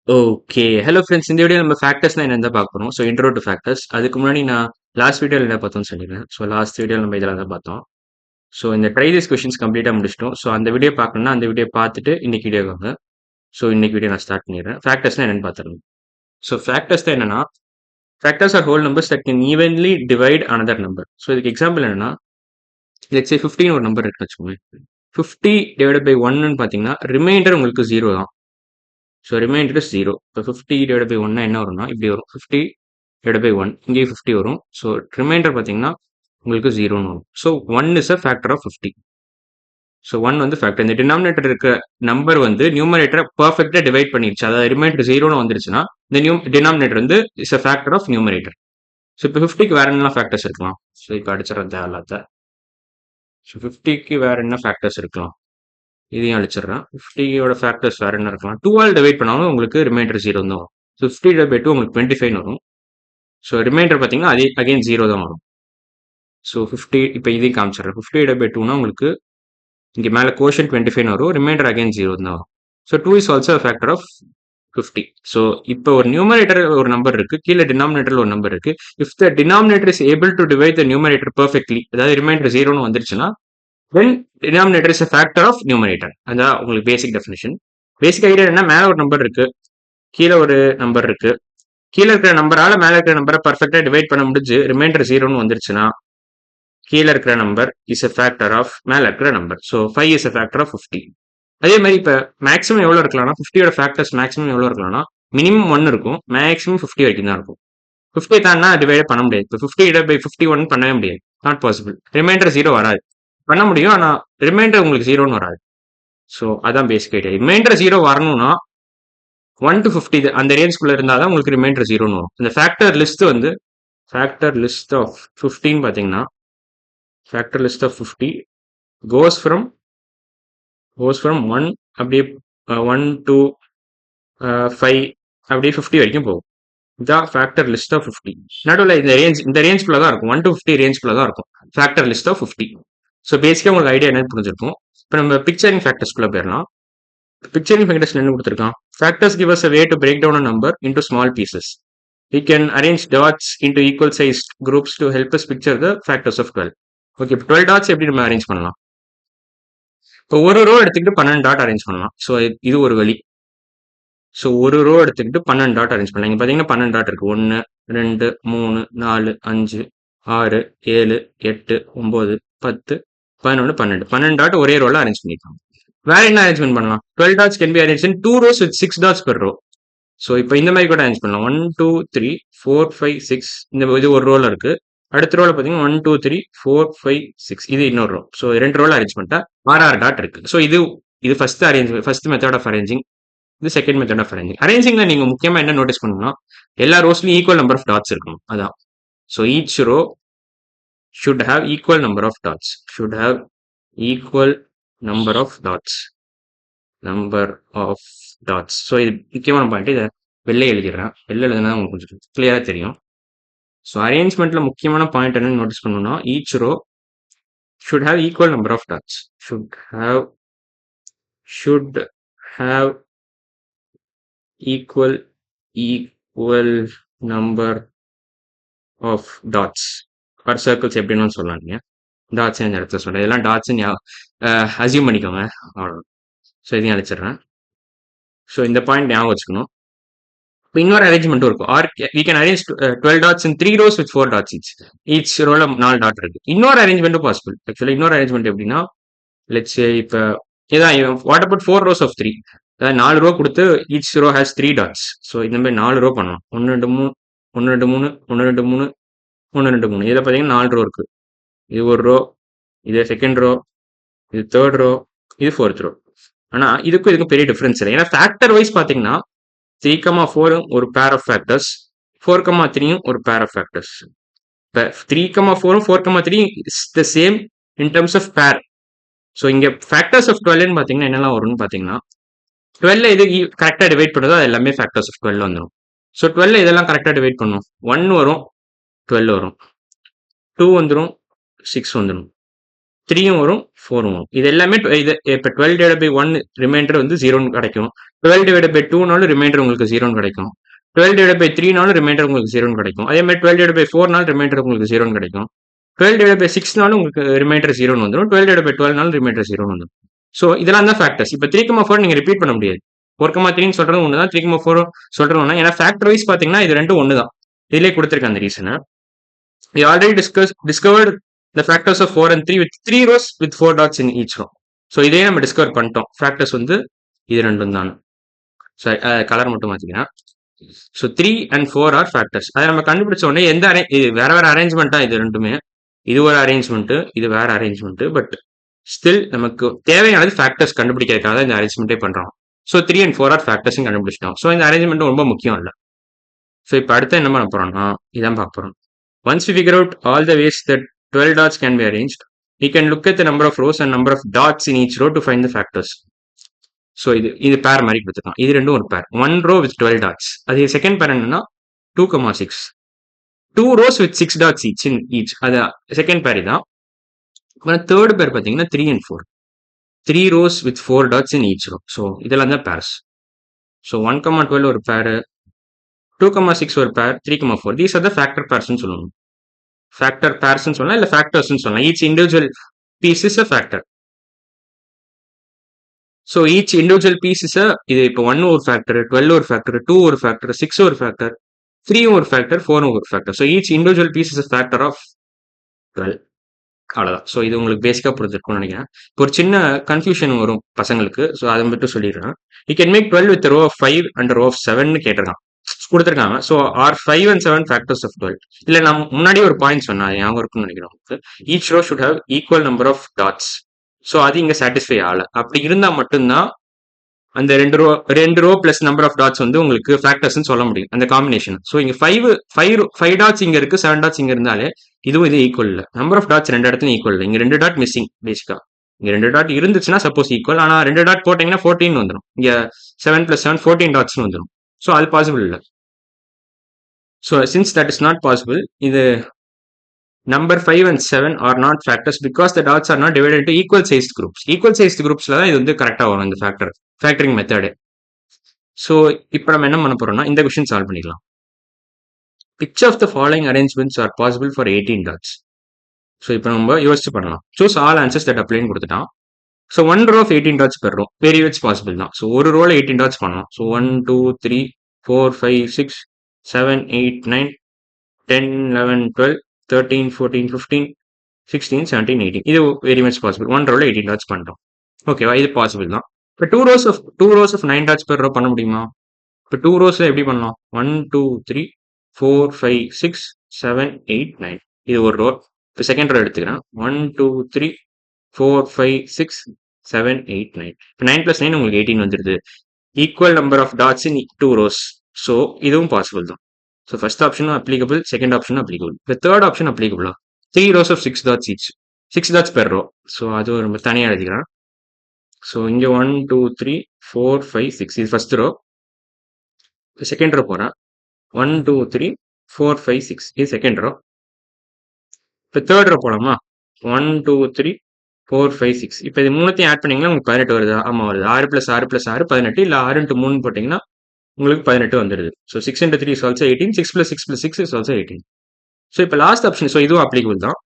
Okay. Hello friends. இந்த video நம்ம ஃபேக்டர்ஸ்னா என்னன்னு தான் பார்க்க போறோம். So intro to factors. அதுக்கு முன்னாடி நான் லாஸ்ட் வீடியோல என்ன பார்த்தோம்னு சொல்லிடுறேன். ஸோ லாஸ்ட் வீடியோல நம்ம இதெல்லாம் தான் பார்த்தோம். ஸோ இந்த ட்ரை திஸ் கொஸ்டின்ஸ் கம்ப்ளீட்டா முடிச்சிட்டோம். ஸோ அந்த வீடியோ பார்க்கணும்னா அந்த வீடியோ பார்த்துட்டு இன்னைக்கு வீடியோ வாங்க. ஸோ இன்னைக்கு வீடியோ நான் ஸ்டார்ட் பண்ணிடுறேன். ஃபேக்டர்ஸ்னா என்னன்னு பார்த்துருங்க. ஸோ ஃபேக்டர்ஸ் தான் என்னன்னா, factors R whole numbers that can evenly divide another number. So இதுக்கு எக்ஸாம்பிள் என்னன்னா, லெட்ஸ் சே 15 ஒரு நம்பர் இருக்குன்னு வச்சுக்கோங்களேன். 50 டிவைடட் பை 1ன்னு பார்த்தீங்கன்னா, ரிமைண்டர் உங்களுக்கு 0 தான். So remainder is 0. இப்போ 50 டிவைட் பை 1 என்ன வரும்னா இப்படி வரும். 50 டிவைட் பை 1 இங்கேயும் 50 வரும். ஸோ ரிமைண்டர் பார்த்தீங்கன்னா உங்களுக்கு 0ன்னு வரும். So 1 is a factor of 50. So 1 வந்து ஃபேக்டர். இந்த டினாமினேட்டர் இருக்க நம்பர் வந்து நியூமரேட்டரை பர்ஃபெக்டாக டிவைட் பண்ணிடுச்சு. அதாவது ரிமைண்டர் 0ன்னு வந்துருச்சுன்னா இந்த டினாமினேட்டர் வந்து is a factor of numerator. So இப்போ 50க்கு வேற என்னலாம் ஃபேக்டர்ஸ் இருக்கலாம்? ஸோ இப்போ அடிச்சிடறது தேவையில்லாத. ஸோ 50க்கு வேற என்ன ஃபேக்டர்ஸ் இருக்கலாம்? இதையும் அழிச்சிடுறேன். 50யோட ஃபேக்டர்ஸ் வேற என்ன இருக்கலாம்? 2 ஆல் டிவைட் பண்ணாலும் உங்களுக்கு ரிமைண்டர் 0 தான் வரும். ஸோ 50 டிவைட் பை 2 உங்களுக்கு 25 வரும். ஸோ ரிமைண்டர் பார்த்தீங்கன்னா அதே அகைன் 0 தான் வரும். ஸோ 50 இப்போ இதையும் காமிச்சிடுறேன். 50 டிவைட் பை 2னா உங்களுக்கு இங்கே மேலே கோஷன் 25 வரும். ரிமைண்டர் அகைன் 0 தான் வரும். So 2 is also factor of 50. So இப்போ ஒரு நியூமரேட்டர் ஒரு நம்பர் இருக்கு, கீழே டினாமினேட்டர்ல ஒரு நம்பர் இருக்கு. If the denominator is able to divide the numerator perfectly, அதாவது ரிமைண்டர் 0ன்னு வந்துருச்சுன்னா then denominator is a factor of numerator. அதான் உங்களுக்கு பேசிக் டெஃபினிஷன். பேசிக் ஐடியா என்ன, மேலே ஒரு நம்பர் இருக்கு, கீழே ஒரு நம்பர் இருக்கு. கீழே இருக்கிற நம்பரால மேலே இருக்கிற நம்பரை பர்ஃபெக்டா டிவைட் பண்ண முடிஞ்சு ரிமைண்டர் 0ன்னு வந்துருச்சுன்னா கீழே இருக்கிற number is a factor of மேலே இருக்கிற number. So 5 is a factor of 50. அதே மாதிரி இப்போ மேக்ஸிமம் எவ்வளோ இருக்கலாம்னா 50யோட ஃபேக்டர்ஸ் மேக்ஸிமம் எவ்வளோ இருக்கலாம்னா மினிமம் 1 இருக்கும், மேக்ஸிமம் 50 வரைக்கும் தான் இருக்கும். 50 தானா டிவைட் பண்ண முடியாது. இப்போ 50 டிவைட் பை 51 பண்ணவே முடியாது, நாட் பாசிபிள். ரிமைண்டர் 0 வராது. பண்ண முடியும், ஆனால் ரிமைண்டர் உங்களுக்கு 0ன்னு வராது. ஸோ அதான் பேசிக் ஐடியா. ரிமைண்டர் 0 வரணும்னா 1 to 50 அந்த ரேஞ்ச்குள்ள இருந்தால் தான் உங்களுக்கு ரிமைண்டர் 0ன்னு வரும். இந்த ஃபேக்டர் லிஸ்ட் வந்து ஃபேக்டர் லிஸ்ட் ஆஃப் 15 பார்த்தீங்கன்னா factor list of 50 goes from 1 அப்படியே 1 to 5 அப்படியே 50 வரைக்கும் போகும். இதான் ஃபேக்டர் லிஸ்ட் ஆஃப் 50. நடுவில் இந்த ரேஞ்ச்குள்ள தான் இருக்கும். 1 to 50 ரேஞ்ச்குள்ள தான் இருக்கும் ஃபேக்டர் லிஸ்ட் ஆஃப் 50. ஸோ பேசிக்காக உங்களுக்கு ஐடியா என்னன்னு புரிஞ்சிருக்கும். இப்போ நம்ம பிக்சரிங் ஃபேக்டர்ஸ்குள்ள போயிடலாம். Picturing factors என்ன கொடுத்திருக்கான்? Factors give us a way to break down a number into small pieces. We can arrange dots into equal sized groups to help us picture the factors of 12. Okay, இப்போ 12 dots எப்படி நம்ம arrange பண்ணலாம்? இப்போ ஒரு row எடுத்துக்கிட்டு 12 dot arrange பண்ணலாம். So இது ஒரு வழி. ஸோ ஒரு ரோ எடுத்துக்கிட்டு 12 டாட் அரேஞ்ச் பண்ணலாம். இங்கே பார்த்தீங்கன்னா 12 டாட் இருக்கு. 1 2 3 4 5 6 7 8 9 10 11 12 12 டாட் ஒரே ரோல அரேஞ்ச் பண்ணிக்கலாம். வேற என்ன அரேஞ்ச்மெண்ட் பண்ணலாம்? 12 dots can be arrange in 2 rows with 6 dots per row. So இப்போ இந்த மாதிரி கூட அரேஞ்ச் பண்ணலாம். 1 2 3 4 5 6 இந்த இது ஒரு ரோல இருக்கு. அடுத்த ரோல பார்த்தீங்கன்னா 1 2 3 4 5 6 இது இன்னொரு ரோ. ஸோ 2 ரோல அரேஞ்ச் பண்ணிட்டா 6 டாட் இருக்கு. ஸோ இது ஃபர்ஸ்ட் மெத்தட் ஆஃப் அரேஞ்சிங். இது செகண்ட் மெத்தட் ஆஃப் அரேஞ்சிங். அரேஞ்சிங்ல நீங்க முக்கியமா என்ன நோட்டீஸ் பண்ணணும்னா எல்லா ரோஸ்லயும் ஈக்குவல் நம்பர் ஆஃப் டாட்ஸ் இருக்கணும். அதான். So each row should have equal number of dots. Should have equal number of dots. Number of dots. So இது முக்கியமான பாயிண்ட். இதை வெளில எழுதிடுறேன். வெளில எழுதுனா உங்களுக்கு கொஞ்சம் கிளியராக தெரியும். ஸோ அரேஞ்ச்மெண்ட்ல முக்கியமான பாயிண்ட் என்னன்னு நோட்டீஸ் பண்ணணும்னா each row should have equal number of dots. Should have equal number of dots or circles எப்படின்னு சொல்லலாம். நீங்கள் டாட்ஸ் இந்த இடத்துல சொல்கிறேன். இதெல்லாம் டாட்ஸ் அசியூம் பண்ணிக்கோங்க. அவ்வளோ. ஸோ இதையும் அழிச்சிடுறேன். ஸோ இந்த பாயிண்ட் ஞாபகம் வச்சுக்கணும். இப்போ இன்னொரு அரேஞ்ச்மெண்ட்டும் இருக்கும். Or we can arrange 12 dots in 3 rows with 4 dots each ரோல 4 டாட் இருக்கு. இன்னொரு அரேஞ்ச்மெண்ட்டும் பாசிபிள். ஆக்சுவலி இன்னொரு அரேஞ்ச்மெண்ட் எப்படின்னா லெட்ஸ் இப்போ இதான் வாட் அபவுட் 4 rows of 3, அதாவது 4 ரோ கொடுத்து each row has 3 dots. So இந்த மாதிரி 4 ரோ பண்ணலாம். 1 2 3 1 2 3 1 2 3 1 2 3 இதில் பார்த்தீங்கன்னா 4 ரோ இருக்கு. இது ஒரு ரோ, இது செகண்ட் ரோ, இது தேர்ட் ரோ, இது ஃபோர்த் ரோ. ஆனால் இதுக்கும் பெரிய டிஃபரன்ஸ் இல்லை. ஏன்னா ஃபேக்டர் வைஸ் பார்த்தீங்கன்னா 3, 4 ஒரு பேர் ஆஃப் ஃபேக்டர்ஸ், 4, 3 ஒரு பேர் ஆஃப் ஃபேக்டர்ஸ். இப்போ 3, 4 4, 3 is the same in terms of pair. So இங்கே ஃபேக்டர்ஸ் ஆஃப் 12ன்னு பார்த்தீங்கன்னா என்னெல்லாம் வரும்னு பார்த்தீங்கன்னா 12 இது கரெக்டாக டிவைட் பண்ணுறதோ அது எல்லாமே ஃபேக்டர்ஸ் ஆஃப் 12 வந்துடும். ஸோ 12 இதெல்லாம் கரெக்டாக டிவைட் பண்ணும். 1 வரும், 12 வரும், 2 வந்துடும், 6 வந்துடும், 3யும் வரும் 4ம் வரும். இது எல்லாமே இது இப்போ 12 டிவைட் பை 1 ரிமைண்டர் வந்து 0ன்னு கிடைக்கும். 12 டிவைட் பை 2னாலும் ரிமைண்டர் உங்களுக்கு 0ன்னு கிடைக்கும். 12 டிவைட் பை 3னாலும் ரிமைண்டர் உங்களுக்கு 0ன்னு கிடைக்கும். அதே மாதிரி 12 டிவைட் பை 4னாலும் ரிமைண்டர் உங்களுக்கு 0ன்னு கிடைக்கும். 12 டிவைட் பை 6னாலும் உங்களுக்கு ரிமைண்டர் 0ன்னு வந்துடும். 12 டிவைட் பை 12னாலும் ரிமைண்டர் 0ன்னு வந்துடும். ஸோ இதெல்லாம் தான் ஃபேக்டர்ஸ். இப்போ 3,4 நீங்கள் ரிப்பீட் பண்ண முடியாது. 4,3ன்னு சொல்றது ஒன்று தான், 3,4 சொல்றது ஒன்று. ஏன்னா ஃபேக்டர் வைஸ் பார்த்தீங்கன்னா இது ரெண்டும் ஒன்று தான். இதிலே கொடுத்துருக்கேன் அந்த ரீசனை. We already discovered the factors of 4 and 3 with 3 rows with 4 dots in each row. So இதே நம்ம டிஸ்கவர் பண்ணிட்டோம். ஃபேக்டர்ஸ் வந்து இது ரெண்டும் தான். சரி, கலர் மட்டும் மாற்றிக்கிறேன். So 3 and 4 are factors. அதை நம்ம கண்டுபிடிச்ச உடனே எந்த இது வேற வேற அரேஞ்ச்மெண்ட்டா இது ரெண்டுமே. இது ஒரு அரேஞ்ச்மெண்ட், இது வேற அரேஞ்ச்மெண்ட். பட் ஸ்டில் நமக்கு தேவையானது ஃபேக்டர்ஸ் கண்டுபிடிக்கிறதுக்காக தான் இந்த அரேஞ்ச்மெண்ட்டே பண்றோம். ஸோ 3 and 4 ஆர் ஃபேக்டர்ஸும் கண்டுபிடிச்சிட்டோம். ஸோ இந்த அரேஞ்ச்மெண்ட் ரொம்ப முக்கியம் இல்லை. ஸோ இப்போ அடுத்து என்ன பண்ண போறோம்னா இதான் பார்க்க போறோம். Once we figure out all the ways that 12 dots can be arranged, we can look at the number of rows and number of dots in each row to find the factors. So இது பேர் மாதிரி கொடுத்துருக்கோம். இது ரெண்டும் ஒரு பேர். 1 row with 12 dots. அது second பேர் என்னன்னா 2,6. 2 rows with 6 dots each in each. அது செகண்ட் பேர் தான். அப்புறம் தேர்ட் பேர் பார்த்தீங்கன்னா 3 and 4. 3 rows with 4 dots in each row. So இதெல்லாம் தான் பேர்ஸ். ஸோ 1,12 ஒரு பேர், 2,6 ஒரு pair, 3,4. These are the factor பேர்ஸ்ன்னு சொல்லணும். ஃபேக்டர் பேர்ஸ்ன்னு சொல்லலாம், இல்லை ஃபேக்டர்ஸ்ன்னு சொல்லலாம். Each individual piece is a factor. So each individual piece is இது இப்போ 1 ஒரு ஃபேக்டர், 12 ஒரு ஃபேக்டர், 2 ஒரு ஃபேக்டர், 6 ஒரு ஃபேக்டர், 3 ஒரு ஃபேக்டர், 4 ஒரு factor. So each individual piece is a factor of 12. அவ்வளோதான். ஸோ இது உங்களுக்கு பேசிக்காக புரிஞ்சிருக்கும்னு நினைக்கிறேன். இப்போ ஒரு சின்ன கன்ஃபியூஷன் வரும் பசங்களுக்கு. ஸோ அதை மட்டும் சொல்லிடுறேன். You can make 12 with row of 5 and row of 7ன்னு கேட்டிருக்கான் கொடுத்துருக்காங்க. So are 5 and 7 factors of 12. இல்லை நான் முன்னாடியே ஒரு பாயிண்ட் சொன்னேன், ஞாபகம் இருக்குன்னு நினைக்கிறேன். Each row should have equal number of dots. So அது இங்கே சாட்டிஸ்ஃபை ஆகல. அப்படி இருந்தால் மட்டும்தான் அந்த ரெண்டு row plus number of dots வந்து உங்களுக்கு ஃபேக்டர்ஸ்னு சொல்ல முடியும், அந்த காம்பினேஷன். ஸோ இங்கே 5 டாட்ஸ் இங்கே இருக்கு, 7 டாட்ஸ் இங்கே இருந்தாலே இதுவும் இது ஈக்குவல் இல்லை. நம்பர் ஆஃப் டாட்ஸ் ரெண்டு இடத்துல ஈக்குவல் இல்லை. இங்கே 2 டாட் மிஸ்ஸிங் பேசிக்கா. இங்கே 2 டாட் இருந்துச்சுன்னா சப்போஸ் ஈக்குவல். ஆனால் 2 டாட் போட்டீங்கன்னா 14 வந்துடும். இங்கே 7 + 7 14 டாட்ஸ்னு வந்துடும். ஸோ அது பாசிபிள் இல்லை. So since that is not possible, இது number 5 and 7 are not factors because the dots are not divided into equal sized groups. Equal sized groupsல தான் இது வந்து கரெக்டா வரும் இந்த ஃபேக்டரிங் மெத்தட். ஸோ இப்போ நம்ம என்ன பண்ண போறோம்னா இந்த கொஸ்டின் சால்வ் பண்ணிக்கலாம். Which of the following arrangements are possible for 18 dots? So இப்போ நம்ம யோசிச்சு பண்ணலாம். Choose all answers that apply கொடுத்துட்டான். So 1 row of 18 dots per row. Very much possible தான். ஸோ ஒரு ரோல 18 dots பண்ணலாம். ஸோ 1 2 3 4 5 6 7 8 9 10 11 12 13 14 15 16 17 18. இது வெரி மச் பாசிபிள். 1 ரோல 18 டாட்ஸ் பண்ணுறோம். ஓகேவா? இது பாசிபிள் தான். இப்போ 2 rows of 9 dots per row பண்ண முடியுமா? இப்போ 2 ரோஸ்ல எப்படி பண்ணலாம்? 1 2 3 4 5 6 7 8 9. இது ஒரு ரோ. இப்போ செகண்ட் ரோ எடுத்துக்கிறேன். 1 2 3 4 5 6 7 8 9. இப்போ 9 + 9 உங்களுக்கு 18 வந்துடுது. Equal number of dots in 2 rows. So இதுவும் பாசிபிள் தான். ஸோ ஃபர்ஸ்ட் ஆப்ஷனும் அப்ளிகபிள், செகண்ட் ஆப்ஷனும் அப்ளிகபிள். இப்போ தேர்ட் ஆப்ஷன் அப்ளிகபிளா? 3 rows of 6 dots each. 6 dots per row. So அது நம்ம தனியாக எழுதிக்கிறேன். ஸோ இங்கே 1 2 3 4 5 6 இது ஃபர்ஸ்ட் ரோ. செகண்ட் ரோ போகிறேன். 1 2 3 4 5 6 இது செகண்ட் ரோ. இப்போ தேர்ட் ரோ போகலாமா? 1 2 3 4 5 6. இப்போ இது மூணுத்தையும் ஆட் பண்ணிங்கன்னா உங்களுக்கு 18 வருது. ஆமாம் வருது. 6 + 6 + 6 18. இல்லை 6 × 3 போட்டிங்கன்னா உங்களுக்கு 18 வந்துடுது. So 6 × 3 is also 18. 6 + 6 + 6 is also 18. So இப்போ லாஸ்ட் ஆப்ஷன். ஸோ இதுவும் அப்ளிகபிள் தான்.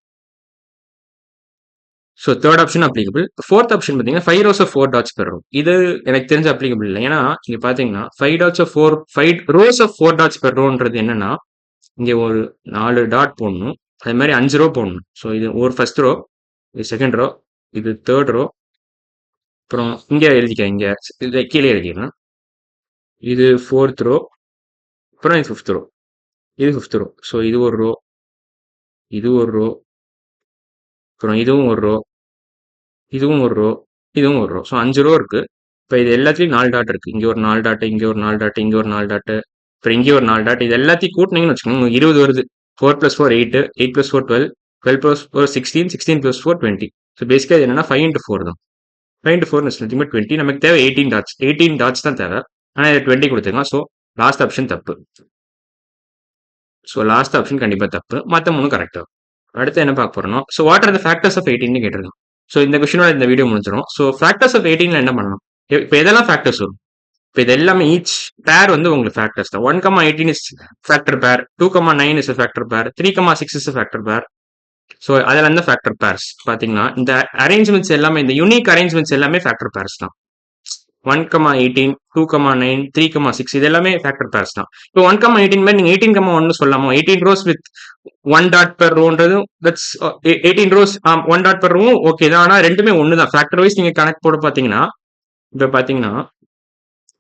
So third option applicable. Fourth option பார்த்தீங்கன்னா 5 rows of 4 dots per row. இது எனக்கு தெரிஞ்ச அப்ளிகபிள் இல்லை. ஏன்னா இங்கே பார்த்தீங்கன்னா 5 rows of 4 dots per rowன்றது என்னன்னா இங்கே ஒரு 4 டாட் போடணும், அது மாதிரி 5 ரோ போடணும். ஸோ இது ஒரு ஃபர்ஸ்ட் ரோ, இது செகண்ட் ரோ, இது தேர்ட் ரோ, அப்புறம் இங்கே எழுதிக்க, இங்கே கீழே எழுதிக்கிறேன். இது ஃபோர்த் ரோ, அப்புறம் இது ஃபிஃப்த் ரோ, இது ஃபிஃப்த் ரோ. ஸோ இது ஒரு ரோ, இது ஒரு ரோ, அப்புறம் இதுவும் ஒரு ரோ, இதுவும் ஒரு ரோ, இதுவும் ஒரு ரோ. ஸோ 5 ரோ இருக்கு. இப்போ இது எல்லாத்துலேயும் 4 டாட் இருக்கு. இங்கே ஒரு 4 டாட், இங்கே ஒரு 4 டாட், இங்கே ஒரு 4 டாட், அப்புறம் இங்கே ஒரு 4 டாட். இது எல்லாத்தையும் கூட்டினீங்கன்னு வச்சுக்கோங்க 20 வருது. 4 + 4 8, 8 + 4 12, 12 + 4 16, 16 + 4 20. ஸோ பேசிக்காக இது என்னன்னா 5 × 4 தான். 5 × 4 is nothing but 20. நமக்கு தேவை 18 டாட்ஸ். 18 டாட்ஸ் தான் தேவை. ஆனால் இது 20 கொடுத்துருக்கலாம். ஸோ லாஸ்ட் ஆப்ஷன் தப்பு. ஸோ லாஸ்ட் ஆப்ஷன் கண்டிப்பாக தப்பு. மற்ற மூணு கரெக்டாக. அடுத்து என்ன பார்க்க போறோம்னா, so what are the factors of 18ன்னு கேட்டிருக்கோம். ஸோ இந்த கொஸ்டினோட இந்த வீடியோ முடிஞ்சிடும். ஸோ ஃபேக்டர்ஸ் ஆஃப் 18ல என்ன பண்ணலாம்? இப்போ எதெல்லாம் ஃபேக்டர்ஸ் வரும்? இப்போ இது எல்லாமே ஈச் பேர் வந்து உங்களுக்கு ஃபேக்டர்ஸ் தான். 1,18 இஸ் ஃபேக்டர் பேர், 2,9 இஸ் ஃபேக்டர் பேர், 3,6 இஸ் ஃபேக்டர் பேர். ஸோ அதில் அந்த ஃபேக்டர் பேர்ஸ் பார்த்தீங்கன்னா இந்த அரேஞ்ச்மெண்ட்ஸ் எல்லாமே, இந்த யூனிக் அரேஞ்ச்மெண்ட்ஸ் எல்லாமே ஃபேக்டர் பேர்ஸ் தான். 1,18, 2,9, 3,6 இது எல்லாமே ஃபேக்டர் பேர்ஸ் தான். இப்போ 1,18 மாதிரி நீங்க 18,1 சொல்லலாமோ? 18 ரோஸ் வித் 1 டாட் பெர் ரோன்றது தட்ஸ் 18 ரோஸ் 1 டாட் பெர் ரோவும் ஓகே தான். ஆனா ரெண்டுமே ஒன்று தான். ஃபேக்டர் வைஸ் நீங்க கணக்கு போட பார்த்தீங்கன்னா இப்போ பார்த்தீங்கன்னா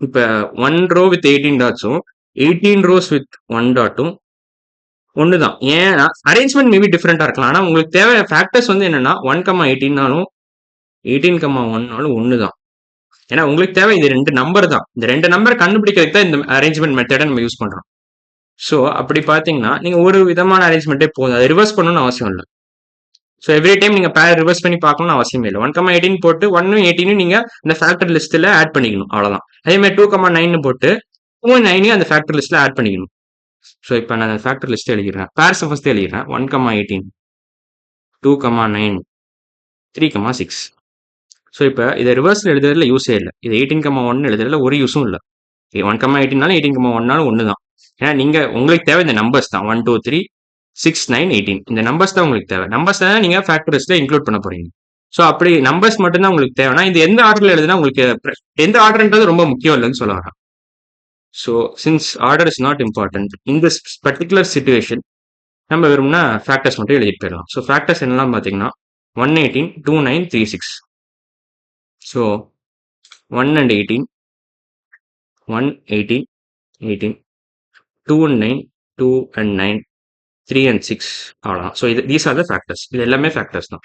இப்போ 1 ரோ வித் 18 டாட்ஸும் 18 ரோஸ் வித் 1 டாட்டும் ஒன்று தான். ஏன்னா அரேஞ்ச்மெண்ட் மேபி டிஃப்ரெண்டா இருக்கலாம். ஆனா உங்களுக்கு தேவை ஃபேக்டர்ஸ் வந்து என்னன்னா 1,18னாலும் 18,1னாலும் ஒன்று தான். ஏன்னா உங்களுக்கு தேவை இது 2 நம்பர் தான். இந்த 2 நம்பர் கண்டுபிடிக்கிறதுக்கு தான் இந்த அரேஞ்ச்மெண்ட் மெத்தடை நம்ம யூஸ் பண்றோம். ஸோ அப்படி பார்த்தீங்கன்னா நீங்க ஒரு விதமான அரேஞ்ச்மெண்ட்டே போதும். அதை ரிவர்ஸ் பண்ணணும்னு அவசியம் இல்லை. ஸோ எவ்ரி டைம் நீங்க பேர் ரிவர்ஸ் பண்ணி பார்க்கணும்னு அவசியம் இல்லை. 1,18 போட்டு 1 18 நீங்க இந்த ஃபேக்டர் லிஸ்ட்ல ஆட் பண்ணிக்கணும், அவ்வளவுதான். அதே மாதிரி 2,9 போட்டு 2 9 அந்த ஃபேக்டர் லிஸ்ட்ல ஆட் பண்ணிக்கணும். ஸோ இப்போ நான் ஃபேக்டர் லிஸ்ட் எழுதிடுறேன். பேர்ஸ் ஃபர்ஸ்ட் எழுதிடுறேன். 1,18, 2,9, 3,6. ஸோ இப்போ இதை ரிவர்ஸ்ல எழுதுறதுல யூஸே இல்லை. இது 18,1 எழுதுறதுல ஒரு யூஸும் இல்லை. 1,18னாலும் 18,1னாலும் ஒன்று தான். ஏன்னா நீங்க உங்களுக்கு தேவை இந்த நம்பர்ஸ் தான். 1 2 3 6 9 18 இந்த நம்பர்ஸ் தான் உங்களுக்கு தேவை. நம்பர்ஸ் தான் நீங்க ஃபேக்டர்ஸ்ல இன்க்ளூட் பண்ண போறீங்க. ஸோ அப்படி நம்பர்ஸ் மட்டும் தான் உங்களுக்கு தேவைன்னா இது எந்த ஆர்டர்ல எழுதுனா உங்களுக்கு எந்த ஆர்டர்ன்றது ரொம்ப முக்கியம் இல்லைன்னு சொல்ல வரேன். So since order is not important in this particular situation, நம்ம வெறும்னா ஃபேக்டர்ஸ் மட்டும் எழுதிட்டு போயிடலாம். ஸோ ஃபேக்டர்ஸ் என்னெல்லாம் பார்த்தீங்கன்னா 118, 29, 36. So 1 and 18, 1 18 18, 2 and 9, 2 and 9, 3 and 6 அவ்வளோதான். So these are the factors. இது எல்லாமே ஃபேக்டர்ஸ் தான்.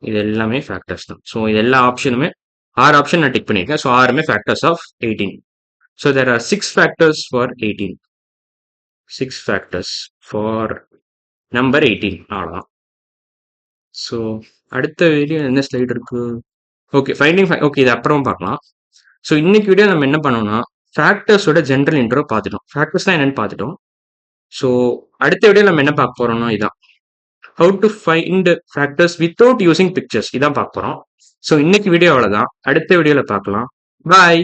இது எல்லாமே ஃபேக்டர்ஸ் தான். ஸோ இது எல்லா ஆப்ஷனுமே 6 ஆப்ஷன் நான் டிக் பண்ணியிருக்கேன். ஸோ 6மே factors of 18. So there are 6 factors for 18. 6 factors for number 18 அவ்வளோதான். ஸோ அடுத்த வீடியோ என்ன ஸ்லைட் இருக்கு? ஓகே, ஃபைண்டிங் ஓகே, இது அப்புறம் பார்க்கலாம். ஸோ இன்னைக்கு வீடியோ நம்ம என்ன பண்ணோம்னா ஃபேக்டர்ஸோட ஜென்ரல் இன்ட்ரோ பார்த்துட்டோம். ஃபேக்டர்ஸ்லாம் என்னன்னு பார்த்துட்டோம். ஸோ அடுத்த வீடியோ நம்ம என்ன பார்க்க போறோம்னா இதான், how to find factors without using pictures இதான் பார்க்க போறோம். ஸோ இன்னைக்கு வீடியோ அவ்வளோதான். அடுத்த வீடியோவில் பார்க்கலாம். பாய்.